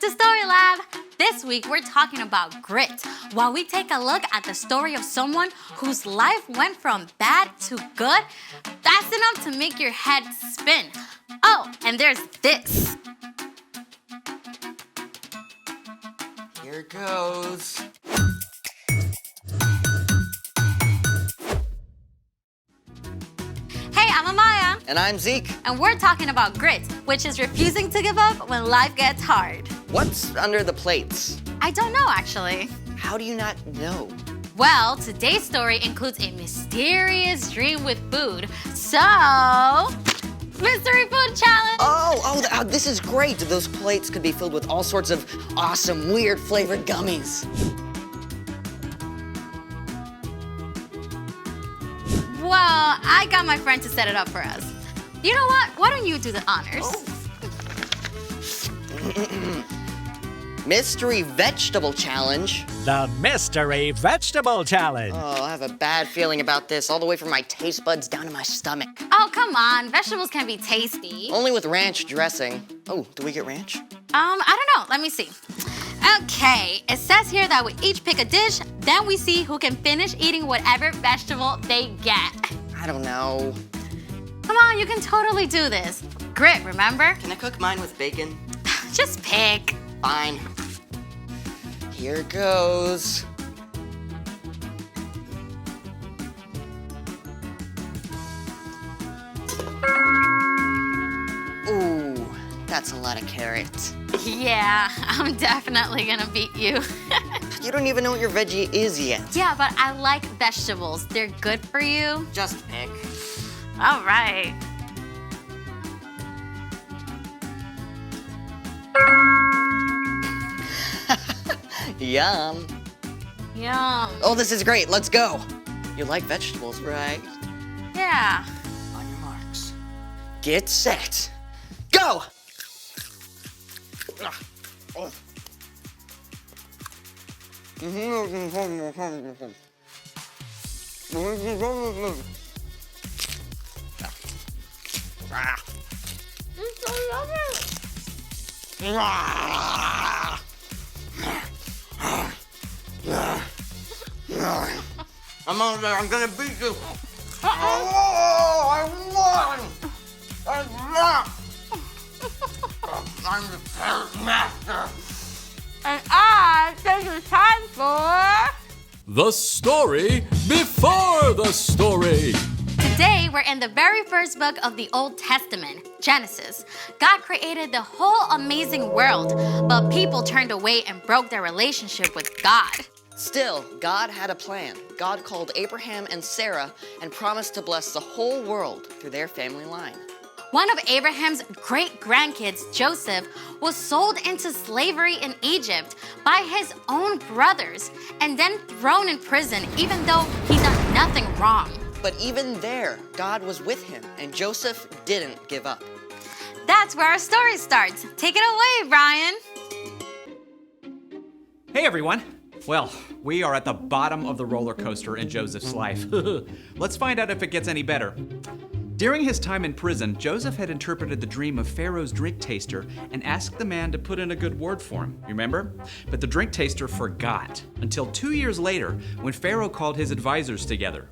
to Story Lab! This week we're talking about grit, while we take a look at the story of someone whose life went from bad to good, fast enough to make your head spin. Oh, and there's this. Here goes. Hey, I'm Amaya. And I'm Zeke. And we're talking about grit, which is refusing to give up when life gets hard. What's under the plates? I don't know, actually. How do you not know? Well, today's story includes a mysterious dream with food. So, mystery food challenge! Oh, this is great. Those plates could be filled with all sorts of awesome, weird flavored gummies. Well, I got my friend to set it up for us. You know what? Why don't you do the honors? Mystery vegetable challenge. The Mystery Vegetable Challenge. Oh, I have a bad feeling about this, all the way from my taste buds down to my stomach. Oh, come on. Vegetables can be tasty. Only with ranch dressing. Oh, do we get ranch? I don't know. Let me see. Okay, it says here that we each pick a dish, then we see who can finish eating whatever vegetable they get. I don't know. Come on, you can totally do this. Grit, remember? Can I cook mine with bacon? Just pick. Fine. Here goes. Ooh, that's a lot of carrots. Yeah, I'm definitely gonna beat you. You don't even know what your veggie is yet. Yeah, but I like vegetables. They're good for you. Just pick. All right. Yum. Yum. Oh, this is great. Let's go. You like vegetables, right? Yeah. On your marks. Get set. Go! Oh. I'm gonna beat you. Oh, I won! I'm the carrot master. And I think it's time for... The story before the story. Today, we're in the very first book of the Old Testament, Genesis. God created the whole amazing world, but people turned away and broke their relationship with God. Still, God had a plan. God called Abraham and Sarah and promised to bless the whole world through their family line. One of Abraham's great-grandkids, Joseph, was sold into slavery in Egypt by his own brothers and then thrown in prison even though he done nothing wrong. But even there, God was with him, and Joseph didn't give up. That's where our story starts. Take it away, Brian. Hey everyone! Well, we are at the bottom of the roller coaster in Joseph's life. Let's find out if it gets any better. During his time in prison, Joseph had interpreted the dream of Pharaoh's drink taster and asked the man to put in a good word for him, remember? But the drink taster forgot, until 2 years later when Pharaoh called his advisors together.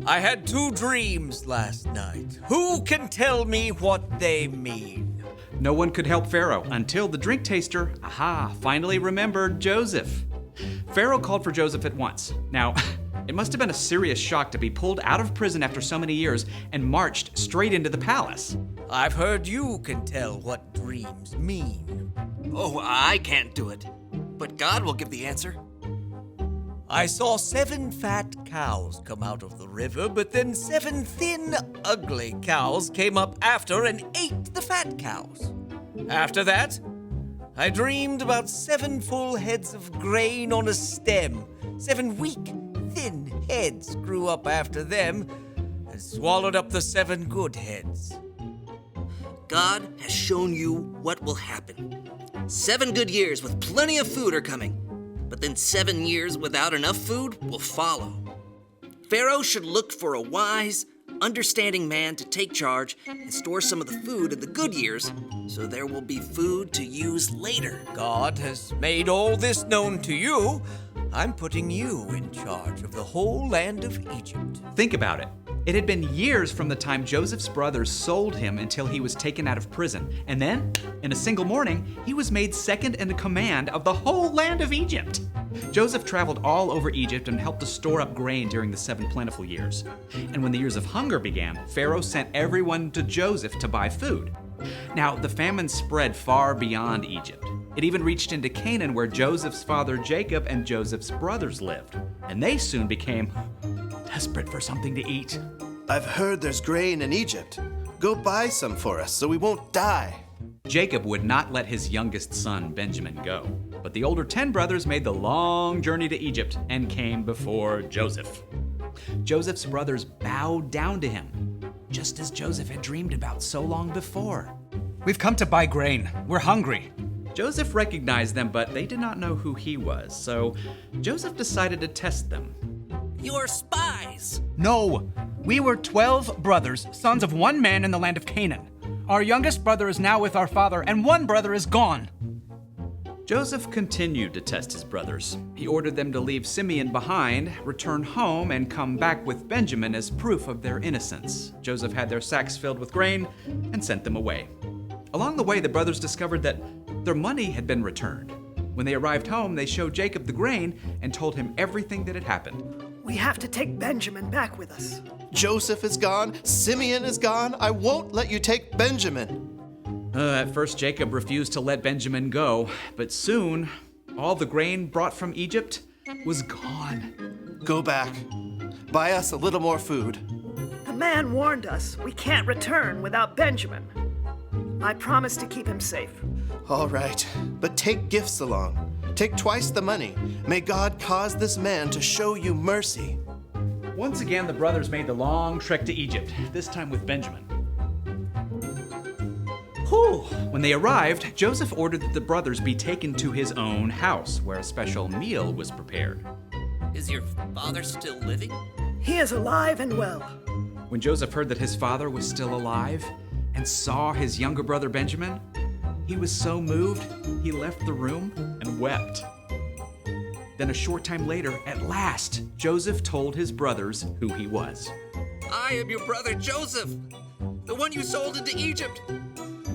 I had 2 dreams last night. Who can tell me what they mean? No one could help Pharaoh until the drink taster, finally remembered Joseph. Pharaoh called for Joseph at once. Now, it must have been a serious shock to be pulled out of prison after so many years and marched straight into the palace. I've heard you can tell what dreams mean. Oh, I can't do it. But God will give the answer. I saw 7 fat cows come out of the river, but then 7 thin, ugly cows came up after and ate the fat cows. After that, I dreamed about 7 full heads of grain on a stem. 7 weak, thin heads grew up after them and swallowed up the 7 good heads. God has shown you what will happen. 7 good years with plenty of food are coming, but then 7 years without enough food will follow. Pharaoh should look for a wise, understanding man to take charge and store some of the food in the good years so there will be food to use later. God has made all this known to you. I'm putting you in charge of the whole land of Egypt. Think about it. It had been years from the time Joseph's brothers sold him until he was taken out of prison. And then, in a single morning, he was made second in command of the whole land of Egypt. Joseph traveled all over Egypt and helped to store up grain during the 7 plentiful years. And when the years of hunger began, Pharaoh sent everyone to Joseph to buy food. Now, the famine spread far beyond Egypt. It even reached into Canaan, where Joseph's father Jacob and Joseph's brothers lived. And they soon became desperate for something to eat. I've heard there's grain in Egypt. Go buy some for us so we won't die. Jacob would not let his youngest son, Benjamin, go. But the older 10 brothers made the long journey to Egypt and came before Joseph. Joseph's brothers bowed down to him, just as Joseph had dreamed about so long before. We've come to buy grain. We're hungry. Joseph recognized them, but they did not know who he was, so Joseph decided to test them. You're spies! No, we were 12 brothers, sons of one man in the land of Canaan. Our youngest brother is now with our father, and one brother is gone. Joseph continued to test his brothers. He ordered them to leave Simeon behind, return home, and come back with Benjamin as proof of their innocence. Joseph had their sacks filled with grain and sent them away. Along the way, the brothers discovered that their money had been returned. When they arrived home, they showed Jacob the grain and told him everything that had happened. We have to take Benjamin back with us. Joseph is gone. Simeon is gone. I won't let you take Benjamin. At first, Jacob refused to let Benjamin go, but soon, all the grain brought from Egypt was gone. Go back. Buy us a little more food. The man warned us we can't return without Benjamin. I promise to keep him safe. All right, but take gifts along. Take twice the money. May God cause this man to show you mercy. Once again, the brothers made the long trek to Egypt, this time with Benjamin. When they arrived, Joseph ordered that the brothers be taken to his own house, where a special meal was prepared. Is your father still living? He is alive and well. When Joseph heard that his father was still alive and saw his younger brother Benjamin, he was so moved, he left the room and wept. Then a short time later, at last, Joseph told his brothers who he was. I am your brother Joseph, the one you sold into Egypt.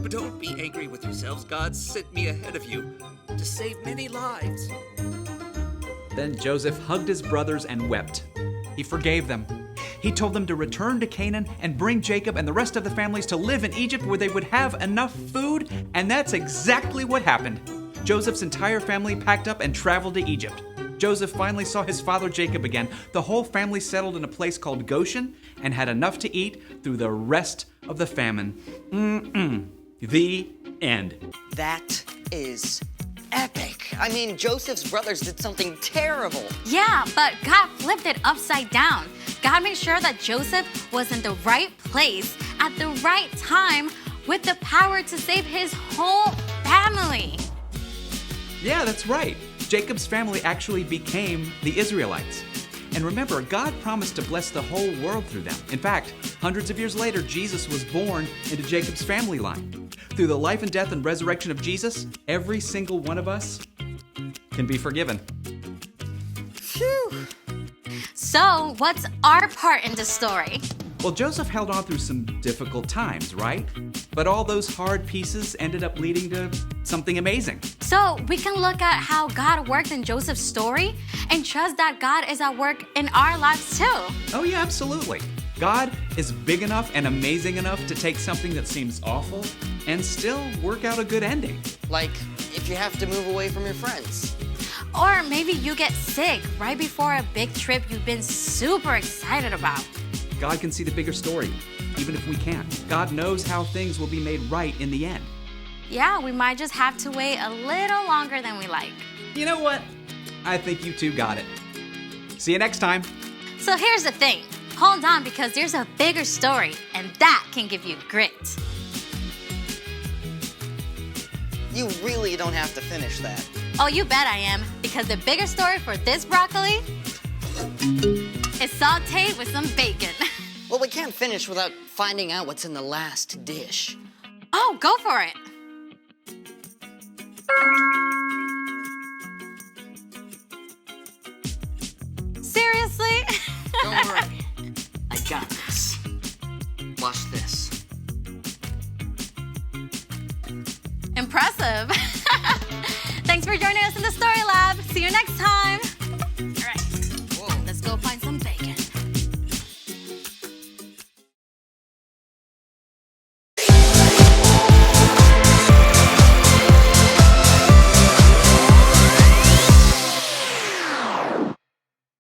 But don't be angry with yourselves. God sent me ahead of you to save many lives. Then Joseph hugged his brothers and wept. He forgave them. He told them to return to Canaan and bring Jacob and the rest of the families to live in Egypt, where they would have enough food, and that's exactly what happened. Joseph's entire family packed up and traveled to Egypt. Joseph finally saw his father Jacob again. The whole family settled in a place called Goshen and had enough to eat through the rest of the famine. The end. That is epic. I mean, Joseph's brothers did something terrible. Yeah, but God flipped it upside down. God made sure that Joseph was in the right place at the right time with the power to save his whole family. Yeah, that's right. Jacob's family actually became the Israelites. And remember, God promised to bless the whole world through them. In fact, hundreds of years later, Jesus was born into Jacob's family line. Through the life and death and resurrection of Jesus, every single one of us can be forgiven. Phew. So, what's our part in the story? Well, Joseph held on through some difficult times, right? But all those hard pieces ended up leading to something amazing. So, we can look at how God worked in Joseph's story and trust that God is at work in our lives too. Oh yeah, absolutely. God is big enough and amazing enough to take something that seems awful and still work out a good ending. Like, if you have to move away from your friends. Or maybe you get sick right before a big trip you've been super excited about. God can see the bigger story, even if we can't. God knows how things will be made right in the end. Yeah, we might just have to wait a little longer than we like. You know what? I think you two got it. See you next time. So here's the thing. Hold on, because there's a bigger story, and that can give you grit. You really don't have to finish that. Oh, you bet I am, because the bigger story for this broccoli is sauteed with some bacon. But we can't finish without finding out what's in the last dish. Oh, go for it. Seriously? Don't worry. I got this. Watch this. Impressive. Thanks for joining us in the Story Lab. See you next time.